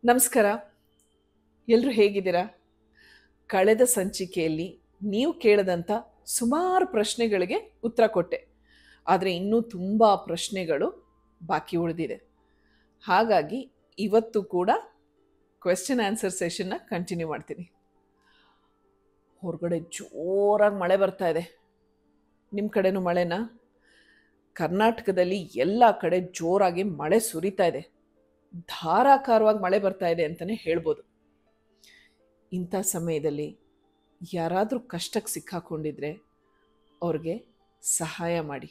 ನಮಸ್ಕಾರ. ಎಲ್ಲರೂ ಹೇಗಿದ್ದೀರಾ? ಕಳೆದ ಸಂಚಿಕೆಯಲ್ಲಿ ನೀವು ಕೇಳಿದಂಥ ಸುಮಾರು ಪ್ರಶ್ನೆಗಳಿಗೆ ಉತ್ತರ ಕೊಟ್ಟೆ. ಆದರೆ ಇನ್ನೂ ತುಂಬ ಪ್ರಶ್ನೆಗಳು ಬಾಕಿ ಉಳಿದಿದೆ. ಹಾಗಾಗಿ ಇವತ್ತು ಕೂಡ ಕ್ವೆಶ್ಚನ್ ಆನ್ಸರ್ ಸೆಷನ್ನ ಕಂಟಿನ್ಯೂ ಮಾಡ್ತೀನಿ. ಹೊರಗಡೆ ಜೋರಾಗಿ ಮಳೆ ಬರ್ತಾ ಇದೆ. ನಿಮ್ಮ ಕಡೆನೂ ಮಳೆನಾ? ಕರ್ನಾಟಕದಲ್ಲಿ ಎಲ್ಲ ಕಡೆ ಜೋರಾಗಿ ಮಳೆ ಸುರಿತಾ ಇದೆ. ಧಾರಾಕಾರವಾಗಿ ಮಳೆ ಬರ್ತಾ ಇದೆ ಅಂತಲೇ ಹೇಳ್ಬೋದು. ಇಂಥ ಸಮಯದಲ್ಲಿ ಯಾರಾದರೂ ಕಷ್ಟಕ್ಕೆ ಸಿಕ್ಕಾಕೊಂಡಿದ್ರೆ ಅವ್ರಿಗೆ ಸಹಾಯ ಮಾಡಿ.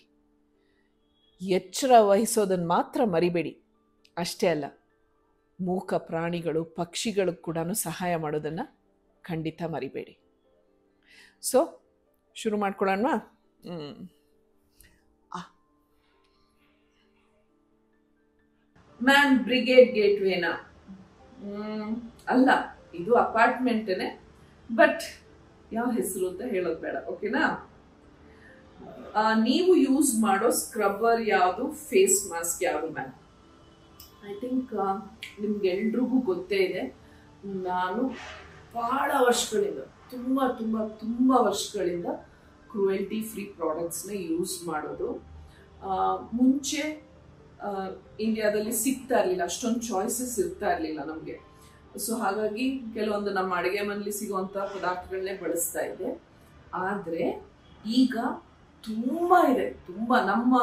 ಎಚ್ಚರ ವಹಿಸೋದನ್ನು ಮಾತ್ರ ಮರಿಬೇಡಿ. ಅಷ್ಟೇ ಅಲ್ಲ, ಮೂಕ ಪ್ರಾಣಿಗಳು ಪಕ್ಷಿಗಳು ಕೂಡ ಸಹಾಯ ಮಾಡೋದನ್ನು ಖಂಡಿತ ಮರಿಬೇಡಿ. ಸೊ ಶುರು ಮಾಡ್ಕೊಳ್ಳೋಣ. ಮ್ಯಾಮ್, ಬ್ರಿಗೇಡ್ ಗೇಟ್ವೇನಾ? ಅಲ್ಲ, ಇದು ಅಪಾರ್ಟ್ಮೆಂಟೇ. ಬಟ್ ಯಾವ ಹೆಸರು ಅಂತ ಹೇಳೋದು ಬೇಡ, ಓಕೆನಾ? ನೀವು ಯೂಸ್ ಮಾಡೋ ಸ್ಕ್ರಬ್ಬರ್ ಯಾವುದು, ಫೇಸ್ ಮಾಸ್ಕ್ ಯಾವುದು ಮ್ಯಾಮ್? ಐ ಥಿಂಕ್ ನಿಮ್ಗೆಲ್ರಿಗೂ ಗೊತ್ತೇ ಇದೆ. ನಾನು ಭಾಳ ವರ್ಷಗಳಿಂದ ತುಂಬ ವರ್ಷಗಳಿಂದ ಕ್ರುಯಲ್ಟಿ ಫ್ರೀ ಪ್ರಾಡಕ್ಟ್ಸ್ನ ಯೂಸ್ ಮಾಡೋದು. ಮುಂಚೆ ಇಂಡಿಯಾದಲ್ಲಿ ಸಿಗ್ತಾ ಇರಲಿಲ್ಲ, ಅಷ್ಟೊಂದು ಚಾಯ್ಸಸ್ ಇರ್ತಾ ಇರಲಿಲ್ಲ ನಮಗೆ. ಸೊ ಹಾಗಾಗಿ ಕೆಲವೊಂದು ನಮ್ಮ ಅಡುಗೆ ಮನೇಲಿ ಸಿಗುವಂಥ ಪದಾರ್ಥಗಳನ್ನೇ ಬಳಸ್ತಾ ಇದ್ದೆ. ಆದರೆ ಈಗ ತುಂಬ ಇದೆ, ತುಂಬ ನಮ್ಮ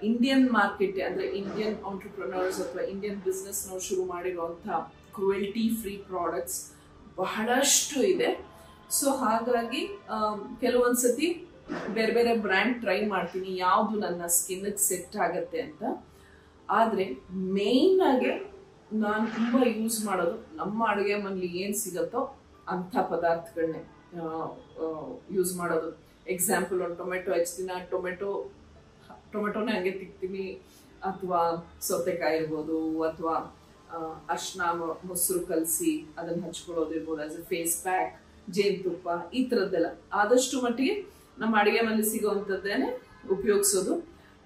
ಇಂಡಿಯನ್ ಮಾರ್ಕೆಟ್ ಅಂದರೆ ಇಂಡಿಯನ್ ಆಂಟ್ರಪ್ರನರ್ಸ್ ಅಥವಾ ಇಂಡಿಯನ್ ಬಿಸ್ನೆಸ್ನವ್ರು ಶುರು ಮಾಡಿರುವಂಥ ಕ್ರುಯಲ್ಟಿ ಫ್ರೀ ಪ್ರಾಡಕ್ಟ್ಸ್ ಬಹಳಷ್ಟು ಇದೆ. ಸೊ ಹಾಗಾಗಿ ಕೆಲವೊಂದು ಸತಿ ಬೇರೆ ಬೇರೆ ಬ್ರ್ಯಾಂಡ್ ಟ್ರೈ ಮಾಡ್ತೀನಿ, ಯಾವುದು ನನ್ನ ಸ್ಕಿನ್ಗೆ ಸೆಟ್ ಆಗತ್ತೆ ಅಂತ. ಆದರೆ ಮೇಯ್ನ್ ಆಗಿ ನಾನು ತುಂಬ ಯೂಸ್ ಮಾಡೋದು ನಮ್ಮ ಅಡುಗೆ ಮನೇಲಿ ಏನು ಸಿಗುತ್ತೋ ಅಂಥ ಪದಾರ್ಥಗಳನ್ನೇ ಯೂಸ್ ಮಾಡೋದು. ಎಕ್ಸಾಂಪಲ್, ಒಂದು ಟೊಮೆಟೊ ಹೆಚ್ಚಿನ ಟೊಮೆಟೊನೇ ಹಂಗೆ ತಿಕ್ತೀನಿ, ಅಥವಾ ಸೌತೆಕಾಯಿ ಇರ್ಬೋದು, ಅಥವಾ ಅರ್ಶಿನ ಮೊಸರು ಕಲಸಿ ಅದನ್ನು ಹಚ್ಕೊಳ್ಳೋದು ಇರ್ಬೋದು, ಆಸ್ ಎ ಫೇಸ್ ಪ್ಯಾಕ್, ಜೇನುತುಪ್ಪ, ಈ ಥರದ್ದೆಲ್ಲ ಆದಷ್ಟು ಮಟ್ಟಿಗೆ ನಮ್ಮ ಅಡುಗೆ ಮನೇಲಿ ಸಿಗೋವಂಥದ್ದೇನೆ ಉಪಯೋಗಿಸೋದು.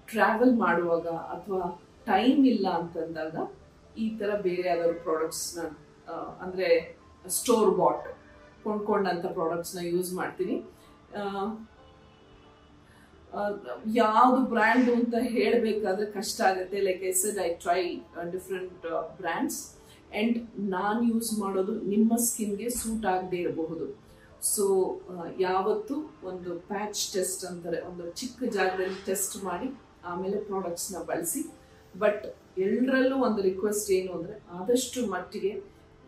ಟ್ರಾವೆಲ್ ಮಾಡುವಾಗ ಅಥವಾ ಟೈಮ್ ಇಲ್ಲ ಅಂತಂದಾಗ ಈ ಥರ ಬೇರೆ ಯಾವ್ದಾದ್ರು ಪ್ರಾಡಕ್ಟ್ಸ್ನ ಅಂದರೆ ಸ್ಟೋರ್ ಬಾಟ್ ಕೊಂಡ್ಕೊಂಡಂಥ ಪ್ರಾಡಕ್ಟ್ಸ್ನ ಯೂಸ್ ಮಾಡ್ತೀನಿ. ಯಾವುದು ಬ್ರ್ಯಾಂಡು ಅಂತ ಹೇಳಬೇಕಾದ್ರೆ ಕಷ್ಟ ಆಗುತ್ತೆ. Like I shed, I try different brands and ನಾನು ಯೂಸ್ ಮಾಡೋದು ನಿಮ್ಮ ಸ್ಕಿನ್ಗೆ ಸೂಟ್ ಆಗದೆ ಇರಬಹುದು. ಸೊ ಯಾವತ್ತು ಒಂದು ಪ್ಯಾಚ್ ಟೆಸ್ಟ್ ಅಂತಾರೆ, ಒಂದು ಚಿಕ್ಕ ಜಾಗದಲ್ಲಿ ಟೆಸ್ಟ್ ಮಾಡಿ ಆಮೇಲೆ ಪ್ರಾಡಕ್ಟ್ಸ್ನ ಬಳಸಿ. ಬಟ್ ಎಲ್ಲರಲ್ಲೂ ಒಂದು ರಿಕ್ವೆಸ್ಟ್ ಏನು ಅಂದರೆ, ಆದಷ್ಟು ಮಟ್ಟಿಗೆ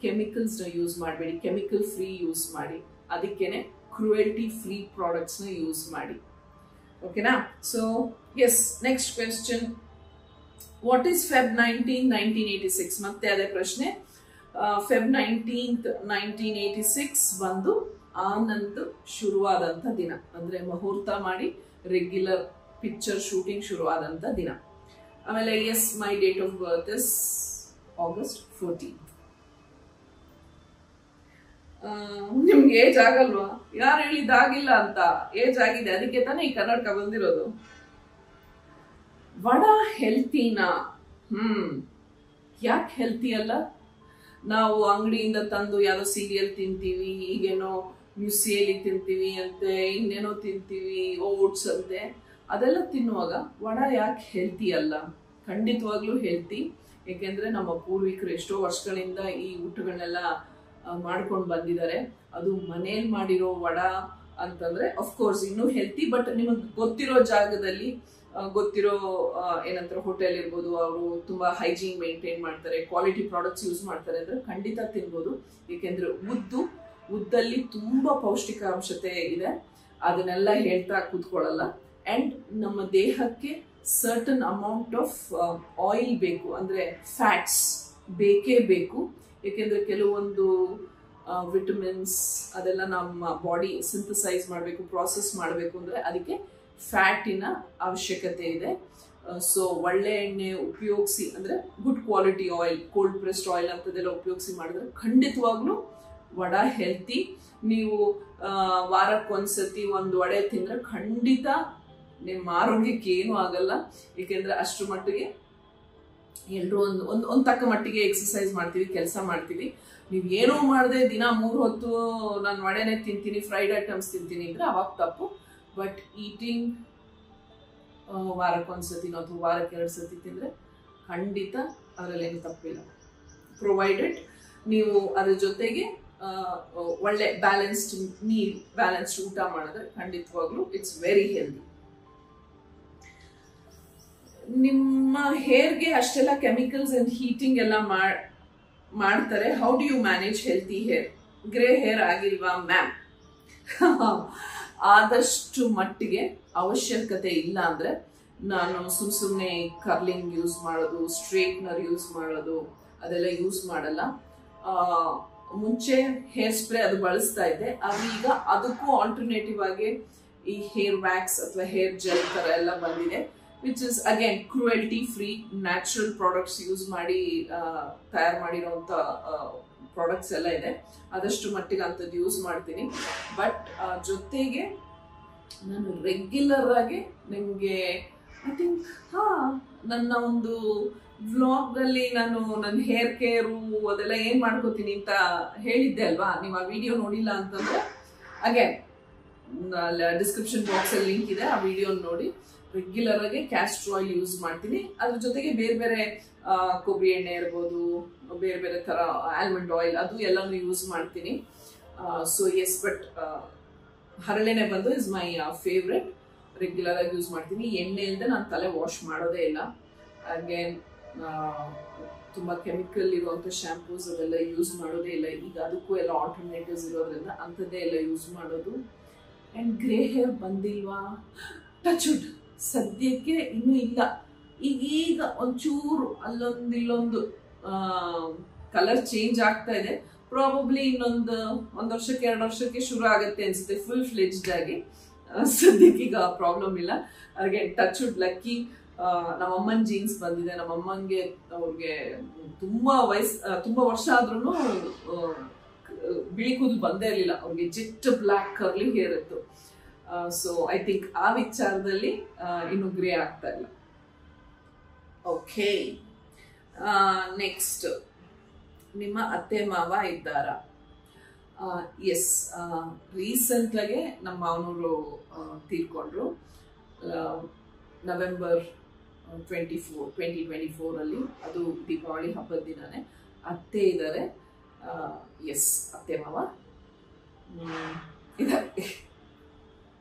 ಕೆಮಿಕಲ್ಸ್ನ ಯೂಸ್ ಮಾಡಬೇಡಿ, ಕೆಮಿಕಲ್ ಫ್ರೀ ಯೂಸ್ ಮಾಡಿ. ಅದಕ್ಕೇನೆ ಕ್ರುಯಲ್ಟಿ ಫ್ರೀ ಪ್ರಾಡಕ್ಟ್ಸ್ನ ಯೂಸ್ ಮಾಡಿ, ಓಕೆನಾ? So yes, next question, what is Feb 19, 1986? ಮತ್ತೆ ಅದೇ ಪ್ರಶ್ನೆ. ಫೆಬ್ 19th, 1986 ಬಂದು ಆನಂದ್ ಶುರುವಾದಂಥ ದಿನ, ಅಂದರೆ ಮುಹೂರ್ತ ಮಾಡಿ ರೆಗ್ಯುಲರ್ ಪಿಕ್ಚರ್ ಶೂಟಿಂಗ್ ಶುರುವಾದಂಥ ದಿನ. ಆಮೇಲೆ yes, my date of birth is August 14th. ನಿಮ್ಗೆ ಏಜ್ ಆಗಲ್ವಾ? ಯಾರು ಹೇಳಿದ್ದಾಗಿಲ್ಲ ಅಂತ? ಏಜ್ ಆಗಿದೆ, ಅದಕ್ಕೆ ತಾನೇ ಈ ಕನ್ನಡಕ ಬಂದಿರೋದು. ವಡ ಹೆಲ್ತಿನಾ? ಯಾಕೆ ಹೆಲ್ತಿ ಅಲ್ಲ? ನಾವು ಅಂಗಡಿಯಿಂದ ತಂದು ಯಾವುದೋ ಸೀರಿಯಲ್ ತಿಂತೀವಿ, ಈಗೇನೋ ಮ್ಯೂಸಿಯಲ್ಲಿ ತಿಂತೀವಿ ಅಂತೆ, ಇನ್ನೇನೋ ತಿಂತೀವಿ, ಓಟ್ಸ್ ಅಂತೆ. ಅದೆಲ್ಲ ತಿನ್ನುವಾಗ ವಡ ಯಾಕೆ ಹೆಲ್ತಿ ಅಲ್ಲ? ಖಂಡಿತವಾಗ್ಲೂ ಹೆಲ್ತಿ. ಏಕೆಂದರೆ ನಮ್ಮ ಪೂರ್ವಿಕರು ಎಷ್ಟೋ ವರ್ಷಗಳಿಂದ ಈ ಊಟಗಳನ್ನೆಲ್ಲ ಮಾಡ್ಕೊಂಡು ಬಂದಿದ್ದಾರೆ. ಅದು ಮನೇಲಿ ಮಾಡಿರೋ ವಡ ಅಂತಂದರೆ ಅಫ್ಕೋರ್ಸ್ ಇನ್ನೂ ಹೆಲ್ತಿ. ಬಟ್ ನಿಮಗೆ ಗೊತ್ತಿರೋ ಜಾಗದಲ್ಲಿ, ಗೊತ್ತಿರೋ ಏನಂತಾರೆ ಹೋಟೆಲ್ ಇರ್ಬೋದು, ಅವರು ತುಂಬ ಹೈಜೀನ್ ಮೇಂಟೈನ್ ಮಾಡ್ತಾರೆ, ಕ್ವಾಲಿಟಿ ಪ್ರಾಡಕ್ಟ್ಸ್ ಯೂಸ್ ಮಾಡ್ತಾರೆ ಅಂದರೆ ಖಂಡಿತ ತಿನ್ಬೋದು. ಏಕೆಂದರೆ ಉದ್ದಲ್ಲಿ ತುಂಬ ಪೌಷ್ಟಿಕಾಂಶತೆ ಇದೆ. ಅದನ್ನೆಲ್ಲ ಹೇಳ್ತಾ ಕೂತ್ಕೊಳ್ಳಲ್ಲ. ಆ್ಯಂಡ್ ನಮ್ಮ ದೇಹಕ್ಕೆ ಸರ್ಟನ್ ಅಮೌಂಟ್ ಆಫ್ ಆಯಿಲ್ ಬೇಕು, ಅಂದರೆ ಫ್ಯಾಟ್ಸ್ ಬೇಕೇ ಬೇಕು. ಏಕೆಂದರೆ ಕೆಲವೊಂದು ವಿಟಮಿನ್ಸ್ ಅದೆಲ್ಲ ನಮ್ಮ ಬಾಡಿ ಸಿಂಥಸೈಸ್ ಮಾಡಬೇಕು, ಪ್ರಾಸೆಸ್ ಮಾಡಬೇಕು ಅಂದರೆ ಅದಕ್ಕೆ ಫ್ಯಾಟಿನ ಅವಶ್ಯಕತೆ ಇದೆ. ಸೊ ಒಳ್ಳೆ ಎಣ್ಣೆ ಉಪಯೋಗಿಸಿ, ಅಂದರೆ good quality oil, cold pressed oil ಅಂತದೆಲ್ಲ ಉಪಯೋಗಿಸಿ ಮಾಡಿದ್ರೆ ಖಂಡಿತವಾಗ್ಲೂ ವಡ ಹೆಲ್ತಿ. ನೀವು ವಾರಕ್ಕೊಂದ್ಸತಿ ಒಂದು ವಡೆ ತಿಂದರೆ ಖಂಡಿತ ನಿಮ್ಮ ಆರೋಗ್ಯಕ್ಕೆ ಏನೂ ಆಗಲ್ಲ. ಏಕೆಂದರೆ ಅಷ್ಟರ ಮಟ್ಟಿಗೆ ಎಲ್ಲರೂ ಒಂದು ತಕ್ಕ ಮಟ್ಟಿಗೆ ಎಕ್ಸಸೈಸ್ ಮಾಡ್ತೀವಿ, ಕೆಲಸ ಮಾಡ್ತೀವಿ. ನೀವು ಏನೂ ಮಾಡದೆ ದಿನ 3 ಹೊತ್ತು ನಾನು ವಡೆನೇ ತಿಂತೀನಿ, ಫ್ರೈಡ್ ಐಟಮ್ಸ್ ತಿಂತೀನಿ ಅಂದರೆ ಅವಾಗ ತಪ್ಪು. ಬಟ್ ಈಟಿಂಗ್ ವಾರಕ್ಕೊಂದ್ಸತಿನೋ ಅಥವಾ ವಾರಕ್ಕೆ 2 ಸತಿ ತಿಂದರೆ ಖಂಡಿತ ಅದರಲ್ಲೇನು ತಪ್ಪಿಲ್ಲ. ಪ್ರೊವೈಡೆಡ್ ನೀವು ಅದ್ರ ಜೊತೆಗೆ ಒಳ್ಳೆ ಬ್ಯಾಲೆನ್ಸ್ಡ್ ಮೀಲ್, ಬ್ಯಾಲೆನ್ಸ್ಡ್ ಊಟ ಮಾಡಿದ್ರೆ ಖಂಡಿತವಾಗ್ಲೂ ಇಟ್ಸ್ ವೆರಿ ಹೆಲ್ದಿ. ನಿಮ್ಮ ಹೇರ್ಗೆ ಅಷ್ಟೆಲ್ಲ ಕೆಮಿಕಲ್ಸ್ ಅಂಡ್ ಹೀಟಿಂಗ್ ಎಲ್ಲ ಮಾಡ್ತಾರೆ. How do you manage healthy hair? Grey hair ಆಗಿಲ್ವಾ ಮ್ಯಾಮ್? ಆದಷ್ಟು ಮಟ್ಟಿಗೆ ಅವಶ್ಯಕತೆ ಇಲ್ಲ ಅಂದ್ರೆ ನಾನು ಸುಮ್ಮನೆ ಕರ್ಲಿಂಗ್ ಯೂಸ್ ಮಾಡೋದು, ಸ್ಟ್ರೇಟ್ನರ್ ಯೂಸ್ ಮಾಡೋದು ಅದೆಲ್ಲ ಯೂಸ್ ಮಾಡಲ್ಲ. ಮುಂಚೆ ಹೇರ್ ಸ್ಪ್ರೇ ಅದು ಬಳಸ್ತಾ ಇದ್ದೆ, ಈಗ ಅದಕ್ಕೂ ಆಲ್ಟರ್ನೇಟಿವ್ ಆಗಿ ಈ ಹೇರ್ ವ್ಯಾಕ್ಸ್ ಅಥವಾ ಹೇರ್ ಜೆಲ್ ತರ ಎಲ್ಲ ಬಂದಿದೆ, which is again cruelty free, natural products use ಮಾಡಿ ತಯಾರು ಮಾಡಿರೋಂಥ ಪ್ರಾಡಕ್ಟ್ಸ್ ಎಲ್ಲ ಇದೆ. ಆದಷ್ಟು ಮಟ್ಟಿಗೆ ಅಂಥದ್ದು ಯೂಸ್ ಮಾಡ್ತೀನಿ. ಬಟ್ ಜೊತೆಗೆ ನಾನು ರೆಗ್ಯುಲರ್ ಆಗಿ ನಿಮಗೆ ಐ ಥಿಂಕ್ ನನ್ನ ಒಂದು ವ್ಲಾಗ್ನಲ್ಲಿ ನಾನು ನನ್ನ ಹೇರ್ ಕೇರು ಅದೆಲ್ಲ ಏನು ಮಾಡ್ಕೋತೀನಿ ಅಂತ ಹೇಳಿದ್ದೆ ಅಲ್ವಾ. ನೀವು ಆ ವಿಡಿಯೋ ನೋಡಿಲ್ಲ ಅಂತಂದರೆ ಅಗೇನ್ ಡಿಸ್ಕ್ರಿಪ್ಷನ್ ಬಾಕ್ಸಲ್ಲಿ ಲಿಂಕ್ ಇದೆ, ಆ ವಿಡಿಯೋ ನೋಡಿ. ರೆಗ್ಯುಲರ್ ಆಗಿ ಕ್ಯಾಸ್ಟರ್ ಆಯಿಲ್ ಯೂಸ್ ಮಾಡ್ತೀನಿ. ಅದ್ರ ಜೊತೆಗೆ ಬೇರೆ ಬೇರೆ ಕೊಬ್ಬರಿ ಎಣ್ಣೆ ಇರ್ಬೋದು, ಬೇರೆ ಬೇರೆ ಥರ ಆಲ್ಮಂಡ್ ಆಯಿಲ್ ಅದು ಎಲ್ಲನೂ ಯೂಸ್ ಮಾಡ್ತೀನಿ. ಸೊ ಎಸ್, ಬಟ್ ಹರಳೆಣ್ಣೆ ಬಂದು ಇಸ್ ಮೈ ಫೇವ್ರೆಟ್. ರೆಗ್ಯುಲರ್ ಆಗಿ ಯೂಸ್ ಮಾಡ್ತೀನಿ. ಎಣ್ಣೆ ಇಲ್ಲದೆ ನಾನು ತಲೆ ವಾಶ್ ಮಾಡೋದೇ ಇಲ್ಲ. ಅಗೇನ್ ತುಂಬ ಕೆಮಿಕಲ್ ಇರುವಂಥ ಶ್ಯಾಂಪೂಸ್ ಅದೆಲ್ಲ ಯೂಸ್ ಮಾಡೋದೇ ಇಲ್ಲ. ಈಗ ಅದಕ್ಕೂ ಎಲ್ಲ ಆಲ್ಟರ್ನೇಟಿವ್ಸ್ ಇರೋದ್ರಿಂದ ಅಂಥದ್ದೇ ಎಲ್ಲ ಯೂಸ್ ಮಾಡೋದು. ಆ್ಯಂಡ್ ಗ್ರೇ ಹೇರ್ ಬಂದಿಲ್ವಾ? ಟಚ್ವುಡ್ ಸದ್ಯಕ್ಕೆ ಇನ್ನೂ ಇಲ್ಲ. ಈಗ ಒಂಚೂರು ಅಲ್ಲೊಂದು ಕಲರ್ ಚೇಂಜ್ ಆಗ್ತಾ ಇದೆ. ಪ್ರಾಬಬ್ಲಿ ಇನ್ನೊಂದು 1 ವರ್ಷಕ್ಕೆ 2 ವರ್ಷಕ್ಕೆ ಶುರು ಆಗುತ್ತೆ ಅನ್ಸುತ್ತೆ ಫುಲ್ ಫ್ಲೆಜ್ಡ್ ಆಗಿ. ಸದ್ಯಕ್ಕೆ ಈಗ ಪ್ರಾಬ್ಲಮ್ ಇಲ್ಲ. ಹಾಗೆ ಟಚ್ವುಡ್ ಲಕ್ಕಿ ನಮ್ಮಮ್ಮನ ಜೀನ್ಸ್ ಬಂದಿದೆ. ನಮ್ಮಮ್ಮಂಗೆ ಅವ್ರಿಗೆ ತುಂಬಾ ವರ್ಷ ಆದ್ರೂ ಬಿಳಿ ಕೂದಲು ಬಂದೇ ಇರಲಿಲ್ಲ. ಅವ್ರಿಗೆ ಜೆಟ್ ಬ್ಲ್ಯಾಕ್ ಕರ್ಲಿ ಹೇರ್ ಇತ್ತು. ಸೊ ಐ ಥಿಂಕ್ ಆ ವಿಚಾರದಲ್ಲಿ ಇನ್ನು ಗ್ರೇ ಆಗ್ತಾ ಇಲ್ಲ. ಓಕೆ, ನೆಕ್ಸ್ಟ್, ನಿಮ್ಮ ಅತ್ತೆ ಮಾವ ಇದ್ದಾರಾ? ಎಸ್, ರೀಸೆಂಟಾಗೆ ನಮ್ಮ ಮಾವನವರು ತೀರ್ಕೊಂಡ್ರು. ನವೆಂಬರ್ 2024 ಅದು ದೀಪಾವಳಿ ಹಬ್ಬದ ದಿನನೇ. ಅತ್ತೆ ಇದ್ದಾರೆ. ಎಸ್, ಅತ್ತೆ ಮಾವ ಇದ್ದಾರೆ.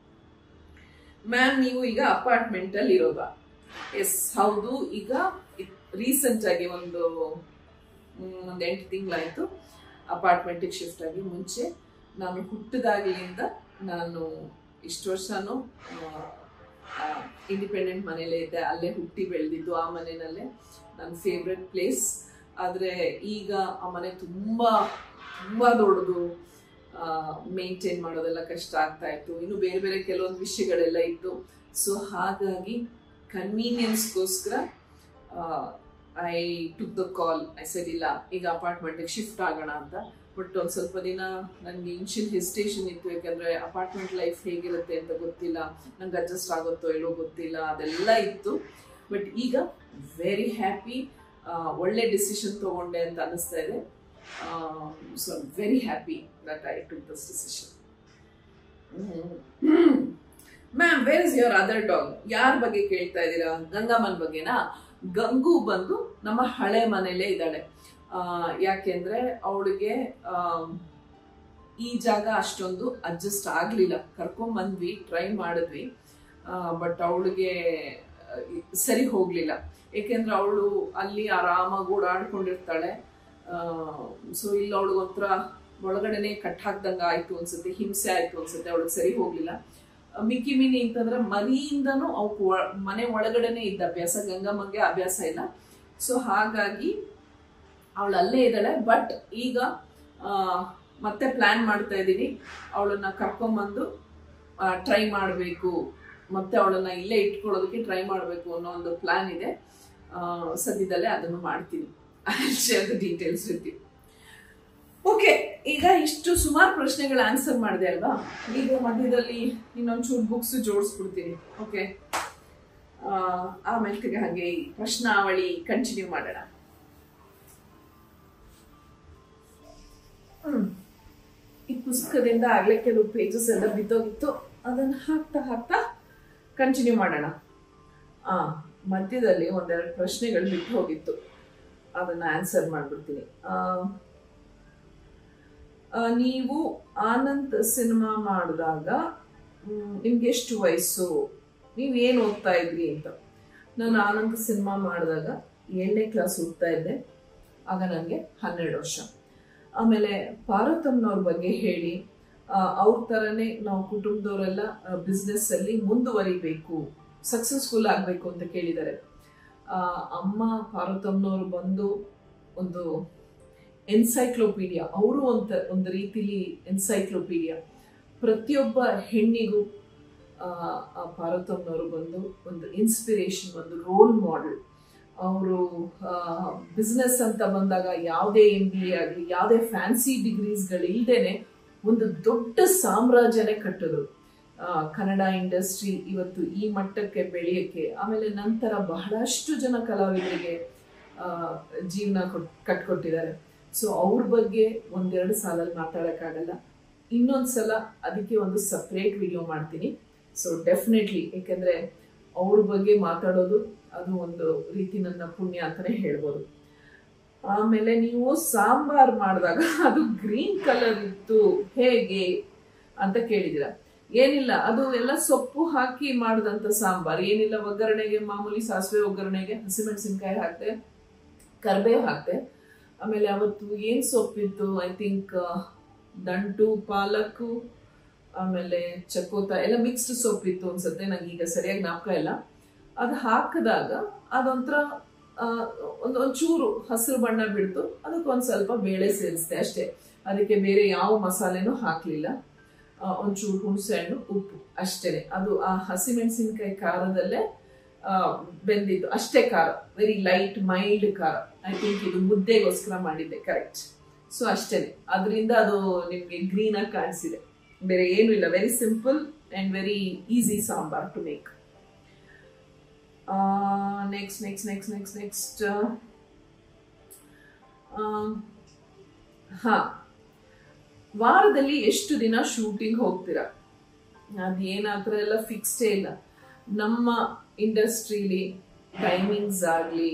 ಮ್ಯಾಮ್, ನೀವು ಈಗ ಅಪಾರ್ಟ್ಮೆಂಟ್ ಅಲ್ಲಿ ಇರೋದಾ? ಎಸ್, ಹೌದು. ಈಗ ರೀಸೆಂಟ್ ಆಗಿ ಒಂದು 8 ತಿಂಗಳಾಯ್ತು ಅಪಾರ್ಟ್ಮೆಂಟಿಗೆ ಶಿಫ್ಟ್ ಆಗಿ. ಮುಂಚೆ ನಾನು ಹುಟ್ಟಿದಾಗಲಿಂದ ನಾನು ಇಷ್ಟು ವರ್ಷನೂ ಇಂಡಿಪೆಂಡೆಂಟ್ ಮನೇಲೇ ಇದ್ದೆ. ಅಲ್ಲೇ ಹುಟ್ಟಿ ಬೆಳೆದಿದ್ದು, ಆ ಮನೆಯಲ್ಲೇ ನನ್ನ ಫೇವ್ರೆಟ್ ಪ್ಲೇಸ್. ಆದರೆ ಈಗ ಆ ಮನೆ ತುಂಬ ದೊಡ್ಡದು, ಮೇಂಟೈನ್ ಮಾಡೋದೆಲ್ಲ ಕಷ್ಟ ಆಗ್ತಾ ಇತ್ತು. ಇನ್ನು ಬೇರೆ ಬೇರೆ ಕೆಲವೊಂದು ವಿಷಯಗಳೆಲ್ಲ ಇತ್ತು. ಸೊ ಹಾಗಾಗಿ ಕನ್ವೀನಿಯನ್ಸ್ಗೋಸ್ಕರ I took the call. I said ಇಲ್ಲ, ಈಗ ಅಪಾರ್ಟ್ಮೆಂಟಿಗೆ ಶಿಫ್ಟ್ ಆಗೋಣ ಅಂತ. ಬಟ್ ಒಂದು ಸ್ವಲ್ಪ ದಿನ ನನಗೆ ಇನ್ಷಿಯಲ್ ಹೆಸಿಟೇಷನ್ ಇತ್ತು. ಯಾಕಂದರೆ ಅಪಾರ್ಟ್ಮೆಂಟ್ ಲೈಫ್ ಹೇಗಿರುತ್ತೆ ಅಂತ ಗೊತ್ತಿಲ್ಲ, ನಂಗೆ ಅಡ್ಜಸ್ಟ್ ಆಗುತ್ತೋ ಇಲ್ಲೋ ಗೊತ್ತಿಲ್ಲ, ಅದೆಲ್ಲ ಇತ್ತು. ಬಟ್ ಈಗ ವೆರಿ ಹ್ಯಾಪಿ. ಒಳ್ಳೆ ಡಿಸಿಷನ್ ತೊಗೊಂಡೆ ಅಂತ ಅನ್ನಿಸ್ತಾ ಇದೆ. So I am very happy that I took this decision. Ma'am, where is your other dog? ಯಾರ ಬಗ್ಗೆ ಕೇಳ್ತಾ ಇದ್ದೀರಾ? ಗಂಗಮ್ಮನ ಬಗ್ಗೆನಾ? ಗಂಗು ಬಂದು ನಮ್ಮ ಹಳೆ ಮನೇಲೇ ಇದ್ದಾಳೆ. ಯಾಕೆಂದ್ರೆ ಅವಳಿಗೆ ಈ ಜಾಗ ಅಷ್ಟೊಂದು ಅಡ್ಜಸ್ಟ್ ಆಗಲಿಲ್ಲ. ಕರ್ಕೊಂಬಂದ್ವಿ, ಟ್ರೈ ಮಾಡಿದ್ವಿ, ಬಟ್ ಅವಳಿಗೆ ಸರಿ ಹೋಗಲಿಲ್ಲ. ಏಕೆಂದ್ರೆ ಅವಳು ಅಲ್ಲಿ ಆರಾಮಾಗಿ ಓಡಾಡ್ಕೊಂಡಿರ್ತಾಳೆ. ಸೊ ಇಲ್ಲಿ ಅವಳಿಗೆ ಒಂಥರ ಒಳಗಡೆನೆ ಕಟ್ ಹಾಕ್ದಂಗೆ ಆಯಿತು ಅನ್ಸುತ್ತೆ, ಹಿಂಸೆ ಆಯಿತು ಅನ್ಸುತ್ತೆ. ಅವಳಿಗೆ ಸರಿ ಹೋಗಲಿಲ್ಲ. ಮಿಕ್ಕಿ ಮಿನಿ ಅಂತಂದ್ರೆ ಮರಿಯಿಂದನೂ ಅವಕ್ಕೆ ಮನೆ ಒಳಗಡೆನೆ ಇದ್ದ ಅಭ್ಯಾಸ. ಗಂಗಮ್ಮಗೆ ಅಭ್ಯಾಸ ಇಲ್ಲ. ಸೊ ಹಾಗಾಗಿ ಅವಳು ಅಲ್ಲೇ ಇದ್ದಾಳೆ. ಬಟ್ ಈಗ ಮತ್ತೆ ಪ್ಲ್ಯಾನ್ ಮಾಡ್ತಾ ಇದ್ದೀನಿ, ಅವಳನ್ನ ಕರ್ಕೊಂಬಂದು ಟ್ರೈ ಮಾಡಬೇಕು, ಮತ್ತೆ ಅವಳನ್ನ ಇಲ್ಲೇ ಇಟ್ಕೊಳ್ಳೋದಕ್ಕೆ ಟ್ರೈ ಮಾಡಬೇಕು ಅನ್ನೋ ಒಂದು ಪ್ಲ್ಯಾನ್ ಇದೆ. ಸದ್ಯದಲ್ಲೇ ಅದನ್ನು ಮಾಡ್ತೀನಿ. I will share the details with you. Okay, ಈಗ ಇಷ್ಟು ಸುಮಾರು ಪ್ರಶ್ನೆಗಳ ಆನ್ಸರ್ ಮಾಡಿದೆ ಅಲ್ವಾ? ಈಗ ಮಧ್ಯದಲ್ಲಿ ಇನ್ನೊಂಚೂರು ಬುಕ್ಸ್ ಜೋಡಿಸ್ಬಿಡ್ತೀನಿ. ಓಕೆ, ಆಮೇಲೆ ಹಾಗೆ ಈ ಪ್ರಶ್ನಾವಳಿ ಕಂಟಿನ್ಯೂ ಮಾಡೋಣ. ಈ ಪುಸ್ತಕದಿಂದ ಆಗ್ಲೇ ಕೆಲವು ಪೇಜಸ್ ಎಲ್ಲ ಬಿದ್ದೋಗಿತ್ತು, ಅದನ್ನ ಹಾಕ್ತಾ ಹಾಕ್ತಾ ಕಂಟಿನ್ಯೂ ಮಾಡೋಣ. ಮಧ್ಯದಲ್ಲಿ ಒಂದೆರಡು ಪ್ರಶ್ನೆಗಳು ಬಿಟ್ಟು ಹೋಗಿತ್ತು, ಅದನ್ನ ಆನ್ಸರ್ ಮಾಡ್ಬಿಡ್ತೀನಿ. ನೀವು ಆನಂದ್ ಸಿನಿಮಾ ಮಾಡಿದಾಗ ನಿಮ್ಗೆ ಎಷ್ಟು ವಯಸ್ಸು, ನೀವೇನು ಓದ್ತಾ ಇದ್ರಿ ಅಂತ. ನಾನು ಆನಂದ್ ಸಿನಿಮಾ ಮಾಡಿದಾಗ 7ನೇ ಕ್ಲಾಸ್ ಓದ್ತಾ ಇದ್ದೆ, ಆಗ ನನಗೆ 12 ವರ್ಷ. ಆಮೇಲೆ ಪಾರ್ವತಮ್ಮನವ್ರ ಬಗ್ಗೆ ಹೇಳಿ, ಅವ್ರ ಥರನೇ ನಾವು ಕುಟುಂಬದವರೆಲ್ಲ ಬಿಸ್ನೆಸ್ ಅಲ್ಲಿ ಮುಂದುವರಿಬೇಕು, ಸಕ್ಸಸ್ಫುಲ್ ಆಗಬೇಕು ಅಂತ ಕೇಳಿದ್ದಾರೆ. ಅಮ್ಮ ಪಾರ್ವತಮ್ಮನವರು ಬಂದು ಒಂದು ಎನ್ಸೈಕ್ಲೋಪೀಡಿಯಾ, ಅವರು ಒಂದು ರೀತಿಲಿ ಎನ್ಸೈಕ್ಲೋಪೀಡಿಯಾ. ಪ್ರತಿಯೊಬ್ಬ ಹೆಣ್ಣಿಗೂ ಪಾರ್ವತಮ್ಮನವರು ಬಂದು ಒಂದು ಇನ್ಸ್ಪಿರೇಷನ್, ಒಂದು ರೋಲ್ ಮಾಡೆಲ್. ಅವರು ಬಿಸ್ನೆಸ್ ಅಂತ ಬಂದಾಗ ಯಾವುದೇ MBA ಆಗಲಿ, ಯಾವುದೇ ಫ್ಯಾನ್ಸಿ ಡಿಗ್ರೀಸ್ಗಳು ಇಲ್ದೇನೆ ಒಂದು ದೊಡ್ಡ ಸಾಮ್ರಾಜ್ಯನೇ ಕಟ್ಟಿದ್ರು. ಕನ್ನಡ ಇಂಡಸ್ಟ್ರಿ ಇವತ್ತು ಈ ಮಟ್ಟಕ್ಕೆ ಬೆಳೆಯಕ್ಕೆ, ಆಮೇಲೆ ನಂತರ ಬಹಳಷ್ಟು ಜನ ಕಲಾವಿದರಿಗೆ ಜೀವನ ಕಟ್ಕೊಟ್ಟಿದ್ದಾರೆ. ಸೊ ಅವ್ರ ಬಗ್ಗೆ ಒಂದೆರಡು ಸಾಲಲ್ಲಿ ಮಾತಾಡೋಕ್ಕಾಗಲ್ಲ, ಇನ್ನೊಂದ್ಸಲ ಅದಕ್ಕೆ ಒಂದು ಸಪ್ರೇಟ್ ವಿಡಿಯೋ ಮಾಡ್ತೀನಿ. ಸೊ ಡೆಫಿನೆಟ್ಲಿ, ಏಕೆಂದರೆ ಅವ್ರ ಬಗ್ಗೆ ಮಾತಾಡೋದು ಅದು ಒಂದು ರೀತಿ ನನ್ನ ಪುಣ್ಯ ಅಂತಾನೆ ಹೇಳ್ಬೋದು. ಆಮೇಲೆ ನೀವು ಸಾಂಬಾರ್ ಮಾಡಿದಾಗ ಅದು ಗ್ರೀನ್ ಕಲರ್ ಇತ್ತು ಹೇಗೆ ಅಂತ ಕೇಳಿದಿರ. ಏನಿಲ್ಲ, ಅದು ಎಲ್ಲ ಸೊಪ್ಪು ಹಾಕಿ ಮಾಡಿದಂಥ ಸಾಂಬಾರ್. ಏನಿಲ್ಲ, ಒಗ್ಗರಣೆಗೆ ಮಾಮೂಲಿ ಸಾಸಿವೆ ಒಗ್ಗರಣೆಗೆ ಹಸಿಮೆಣಸಿನ್ಕಾಯಿ ಹಾಕ್ತೆ, ಕರಿಬೇವು ಹಾಕ್ತೆ. ಆಮೇಲೆ ಅವತ್ತು ಏನು ಸೊಪ್ಪಿತ್ತು, ಐ ಥಿಂಕ್ ದಂಟು, ಪಾಲಕ್ಕು, ಆಮೇಲೆ ಚಕೋತ ಎಲ್ಲ ಮಿಕ್ಸ್ಡ್ ಸೊಪ್ಪಿತ್ತು ಅನ್ಸುತ್ತೆ, ನಂಗೆ ಈಗ ಸರಿಯಾಗಿ ಜ್ಞಾಪಕ ಇಲ್ಲ. ಅದು ಹಾಕಿದಾಗ ಅದೊಂಥರ ಒಂಚೂರು ಹಸಿರು ಬಣ್ಣ ಬಿಡ್ತು, ಅದಕ್ಕೊಂದು ಸ್ವಲ್ಪ ಬೇಳೆ ಸೇರಿಸ್ದೆ ಅಷ್ಟೇ. ಅದಕ್ಕೆ ಬೇರೆ ಯಾವ ಮಸಾಲೆನೂ ಹಾಕಲಿಲ್ಲ. ಒಂಚೂರು ಹುಣಸೆ ಹಣ್ಣು, ಉಪ್ಪು ಅಷ್ಟೇನೆ. ಅದು ಆ ಹಸಿಮೆಣಸಿನ್ಕಾಯಿ ಖಾರದಲ್ಲೇ ಬೆಂದಿದ್ದು ಅಷ್ಟೇ ಖಾರ, ವೆರಿ ಲೈಟ್ ಮೈಲ್ಡ್ ಖಾರ. ಐ ಥಿಂಕ್ ಇದು ಮುದ್ದೆಗೋಸ್ಕರ ಮಾಡಿದ್ದೆ, ಕರೆಕ್ಟ್. ಸೊ ಅಷ್ಟೇನೆ, ಅದರಿಂದ ಅದು ನಿಮಗೆ ಗ್ರೀನ್ ಆಗಿ ಕಾಣಿಸಿದೆ, ಬೇರೆ ಏನು ಇಲ್ಲ. Very simple and very easy sambar to make. Next ವಾರದಲ್ಲಿ ಎಷ್ಟು ದಿನ ಶೂಟಿಂಗ್ ಹೋಗ್ತೀರಾ? ಅದೇನಾತ್ರ ಎಲ್ಲ ಫಿಕ್ಸ್ಡೇ ಇಲ್ಲ. ನಮ್ಮ ಇಂಡಸ್ಟ್ರಿಲಿ ಟೈಮಿಂಗ್ಸ್ ಆಗಲಿ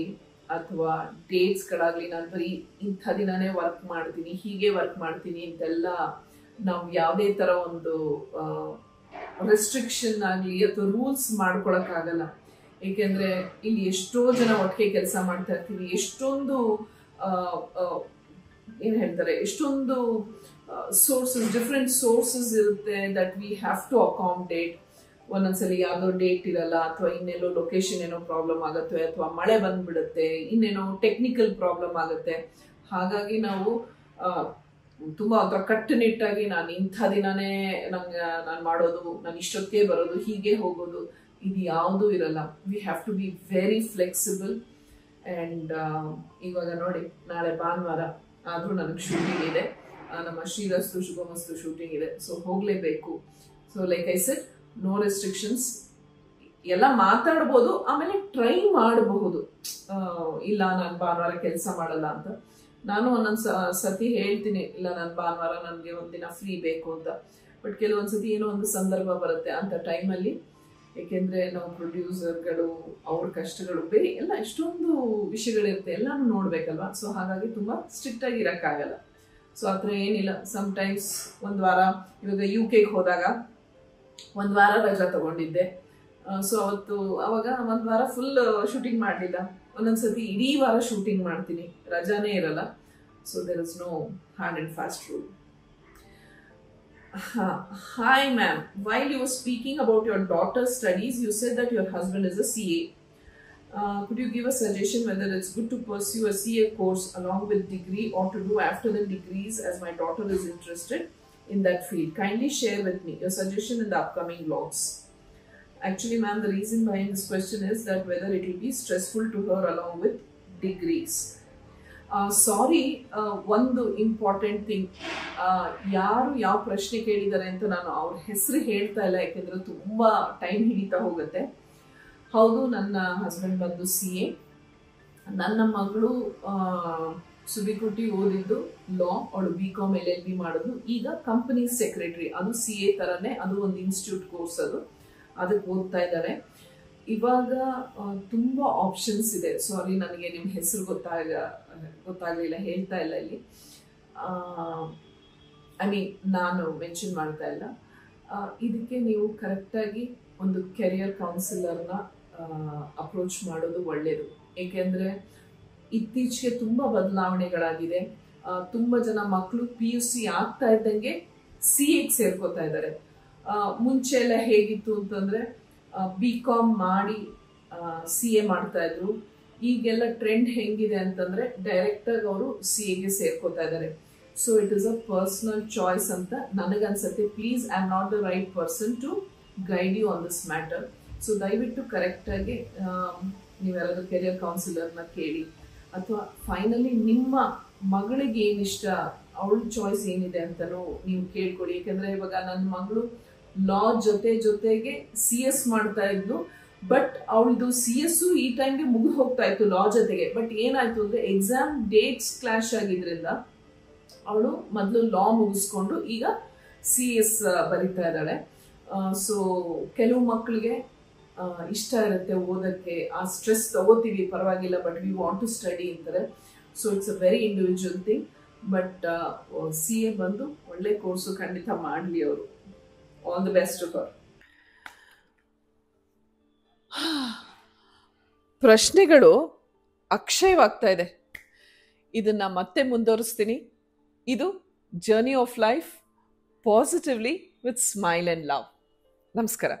ಅಥವಾ ಡೇಟ್ಸ್ಗಳಾಗಲಿ, ನಾನು ಬರೀ ಇಂಥ ದಿನನೇ ವರ್ಕ್ ಮಾಡ್ತೀನಿ, ಹೀಗೆ ವರ್ಕ್ ಮಾಡ್ತೀನಿ ಅಂತೆಲ್ಲ ನಾವು ಯಾವುದೇ ಥರ ಒಂದು ರೆಸ್ಟ್ರಿಕ್ಷನ್ ಆಗಲಿ ಅಥವಾ ರೂಲ್ಸ್ ಮಾಡ್ಕೊಳಕ್ಕಾಗಲ್ಲ. ಏಕೆಂದರೆ ಇಲ್ಲಿ ಎಷ್ಟೋ ಜನ ಒಟ್ಟಿಗೆ ಕೆಲಸ ಮಾಡ್ತಾ ಇರ್ತೀವಿ, ಎಷ್ಟೊಂದು ಏನು ಹೇಳ್ತಾರೆ, ಎಷ್ಟೊಂದು ಸೋರ್ಸಸ್, ಡಿಫ್ರೆಂಟ್ ಸೋರ್ಸಸ್ ಇರುತ್ತೆ that we have to accommodate. ಒಂದೊಂದ್ಸಲಿ ಯಾವುದೋ ಡೇಟ್ ಇರಲ್ಲ, ಅಥವಾ ಇನ್ನೆಲ್ಲೋ ಲೊಕೇಶನ್ ಏನೋ ಪ್ರಾಬ್ಲಮ್ ಆಗುತ್ತೆ, ಅಥವಾ ಮಳೆ ಬಂದ್ಬಿಡುತ್ತೆ, ಇನ್ನೇನೋ ಟೆಕ್ನಿಕಲ್ ಪ್ರಾಬ್ಲಮ್ ಆಗುತ್ತೆ. ಹಾಗಾಗಿ ನಾವು ತುಂಬ ಒಂಥರ ಕಟ್ಟುನಿಟ್ಟಾಗಿ ನಾನು ಇಂಥ ದಿನನೇ ನಾನು ಮಾಡೋದು, ನಾನು ಇಷ್ಟೊತ್ತೇ ಬರೋದು, ಹೀಗೆ ಹೋಗೋದು, ಇದು ಯಾವುದೂ ಇರಲ್ಲ. We have to be very flexible. And ಇವಾಗ ನೋಡಿ, ನಾಳೆ ಭಾನುವಾರ ಆದರೂ ನನಗೆ ಶೂಟಿಂಗ್ ಇದೆ, ನಮ್ಮ ಶ್ರೀರಸ್ತು ಶುಭಮಸ್ತು ಶೂಟಿಂಗ್ ಇದೆ. ಸೊ ಹೋಗಲೇಬೇಕು. So like I said, no restrictions. ಎಲ್ಲ ಮಾತಾಡ್ಬೋದು, ಆಮೇಲೆ ಟ್ರೈ ಮಾಡಬಹುದು. ಇಲ್ಲ ನಾನು ಭಾನುವಾರ ಕೆಲಸ ಮಾಡಲ್ಲ ಅಂತ. ನಾನು ಒಂದೊಂದು ಸತಿ ಹೇಳ್ತೀನಿ, ಇಲ್ಲ ನಾನು ಭಾನುವಾರ ನನಗೆ ಒಂದಿನ ಫ್ರೀ ಬೇಕು ಅಂತ. ಬಟ್ ಕೆಲವೊಂದ್ಸತಿ ಏನೋ ಒಂದು ಸಂದರ್ಭ ಬರುತ್ತೆ ಅಂಥ ಟೈಮಲ್ಲಿ. ಏಕೆಂದರೆ ನಾವು ಪ್ರೊಡ್ಯೂಸರ್ಗಳು, ಅವ್ರ ಕಷ್ಟಗಳು ಬೇರೆ ಎಲ್ಲ ಎಷ್ಟೊಂದು ವಿಷಯಗಳಿರುತ್ತೆ, ಎಲ್ಲನೂ ನೋಡ್ಬೇಕಲ್ವಾ. ಸೊ ಹಾಗಾಗಿ ತುಂಬ ಸ್ಟ್ರಿಕ್ಟ್ ಆಗಿ ಇರೋಕ್ಕಾಗಲ್ಲ. ಸೊ ಆ ಥರ ಏನಿಲ್ಲ. ಸಮ್ಟೈಮ್ಸ್ ಒಂದು ವಾರ, ಇವಾಗ UK ಹೋದಾಗ ಒಂದು ವಾರ ರಜಾ ತಗೊಂಡಿದ್ದೆ. ಸೊ ಅವಾಗ ಒಂದು ವಾರ ಫುಲ್ ಶೂಟಿಂಗ್ ಮಾಡಲಿಲ್ಲ. ಒಂದೊಂದ್ಸತಿ ಇಡೀ ವಾರ ಶೂಟಿಂಗ್ ಮಾಡ್ತೀನಿ, ರಜಾನೇ ಇರಲ್ಲ. So there is no hard and fast rule. Hi ma'am, while you were speaking about your daughter's studies, you said that your husband is a CA. Could you give a suggestion whether it's good to pursue a CA course along with degree or to do after the degrees, as my daughter is interested in that field? Kindly share with me your suggestion in the upcoming vlogs. Actually ma'am, the reason behind this question is that whether it will be stressful to her along with degrees. ಸಾರಿ, ಒಂದು important thing, ಯಾರು ಯಾವ ಪ್ರಶ್ನೆ ಕೇಳಿದ್ದಾರೆ ಅಂತ ನಾನು ಅವ್ರ ಹೆಸರು ಹೇಳ್ತಾ ಇಲ್ಲ, ಯಾಕೆಂದರೆ ತುಂಬ ಟೈಮ್ ಹಿಡಿತಾ ಹೋಗುತ್ತೆ. ಹೌದು, ನನ್ನ ಹಸ್ಬೆಂಡ್ ಬಂದು CA. ನನ್ನ ಮಗಳು ಸುಬಿಕುಟಿ ಓದಿದ್ದು ಲಾ, ಅವಳು BCom LLB ಮಾಡಿದ್ಲು. ಈಗ ಕಂಪನಿ ಸೆಕ್ರೆಟರಿ, ಅದು CA ತರನೇ, ಅದು ಒಂದು ಇನ್ಸ್ಟಿಟ್ಯೂಟ್ ಕೋರ್ಸ್, ಅದಕ್ಕೆ ಓದ್ತಾ ಇದ್ದಾರೆ. ಇವಾಗ ತುಂಬಾ ಆಪ್ಷನ್ಸ್ ಇದೆ. ಸಾರಿ, ನನಗೆ ನಿಮ್ಮ ಹೆಸರು ಗೊತ್ತಾಗಲಿಲ್ಲ, ಹೇಳ್ತಾ ಇಲ್ಲ ಇಲ್ಲಿ. ನಾನು ಮೆನ್ಷನ್ ಮಾಡ್ತಾ ಇಲ್ಲ. ಇದಕ್ಕೆ ನೀವು ಕರೆಕ್ಟಾಗಿ ಒಂದು ಕೆರಿಯರ್ ಕೌನ್ಸಿಲರ್ನ ಅಪ್ರೋಚ್ ಮಾಡೋದು ಒಳ್ಳೆಯದು. ಏಕೆಂದರೆ ಇತ್ತೀಚೆಗೆ ತುಂಬ ಬದಲಾವಣೆಗಳಾಗಿದೆ. ತುಂಬ ಜನ ಮಕ್ಕಳು PUC ಆಗ್ತಾ ಇದ್ದಂಗೆ CAಗೆ ಸೇರ್ಕೋತಾ ಇದ್ದಾರೆ. ಮುಂಚೆ ಎಲ್ಲ ಹೇಗಿತ್ತು ಅಂತಂದರೆ BCom ಮಾಡಿ CA ಮಾಡ್ತಾ ಇದ್ರು. ಈಗೆಲ್ಲ ಟ್ರೆಂಡ್ ಹೆಂಗಿದೆ ಅಂತಂದರೆ ಡೈರೆಕ್ಟಾಗಿ ಅವರು CAಗೆ ಸೇರ್ಕೋತಾ ಇದ್ದಾರೆ. So it is a personal choice ಅಂತ ನನಗನ್ಸುತ್ತೆ. Please, I am not the right person to guide you on this matter. So ದಯವಿಟ್ಟು ಕರೆಕ್ಟಾಗಿ ನೀವೆಲ್ಲರೂ ಕೆರಿಯರ್ ಕೌನ್ಸಿಲರ್ನ ಕೇಳಿ, ಅಥವಾ ಫೈನಲಿ ನಿಮ್ಮ ಮಗಳಿಗೆ ಏನಿಷ್ಟ, ಅವಳ ಚಾಯ್ಸ್ ಏನಿದೆ ಅಂತಲೂ ನೀವು ಕೇಳ್ಕೊಡಿ. ಯಾಕೆಂದರೆ ಇವಾಗ ನನ್ನ ಮಗಳು ಲಾ ಜೊತೆಗೆ CS ಮಾಡ್ತಾ ಇದ್ಲು. ಬಟ್ ಅವಳದು CS ಈ ಟೈಮ್ಗೆ ಮುಗಿದು ಹೋಗ್ತಾ ಇತ್ತು ಲಾ ಜೊತೆಗೆ. ಬಟ್ ಏನಾಯ್ತು ಅಂದರೆ ಎಕ್ಸಾಮ್ ಡೇಟ್ಸ್ ಕ್ಲಾಶ್ ಆಗಿದ್ರಿಂದ ಅವಳು ಮೊದಲು ಲಾ ಮುಗಿಸ್ಕೊಂಡು ಈಗ CS ಬರಿತಾ ಇದ್ದಾಳೆ. ಸೊ ಕೆಲವು ಮಕ್ಕಳಿಗೆ ಇಷ್ಟ ಇರುತ್ತೆ ಓದಕ್ಕೆ, ಆ ಸ್ಟ್ರೆಸ್ ತಗೋತೀವಿ, ಪರವಾಗಿಲ್ಲ, but we want to study ಅಂತಾರೆ. So it's a very individual thing. But CA ಬಂದು ಒಳ್ಳೆ ಕೋರ್ಸು ಖಂಡಿತ ಮಾಡಲಿ ಅವರು. All the best to her. ಪ್ರಶ್ನೆಗಳು ಅಕ್ಷಯವಾಗ್ತಾ ಇದೆ. ಇದನ್ನ ಮತ್ತೆ ಮುಂದುವರಿಸ್ತೀನಿ. ಇದು journey of life positively with smile and love. ನಮಸ್ಕಾರ.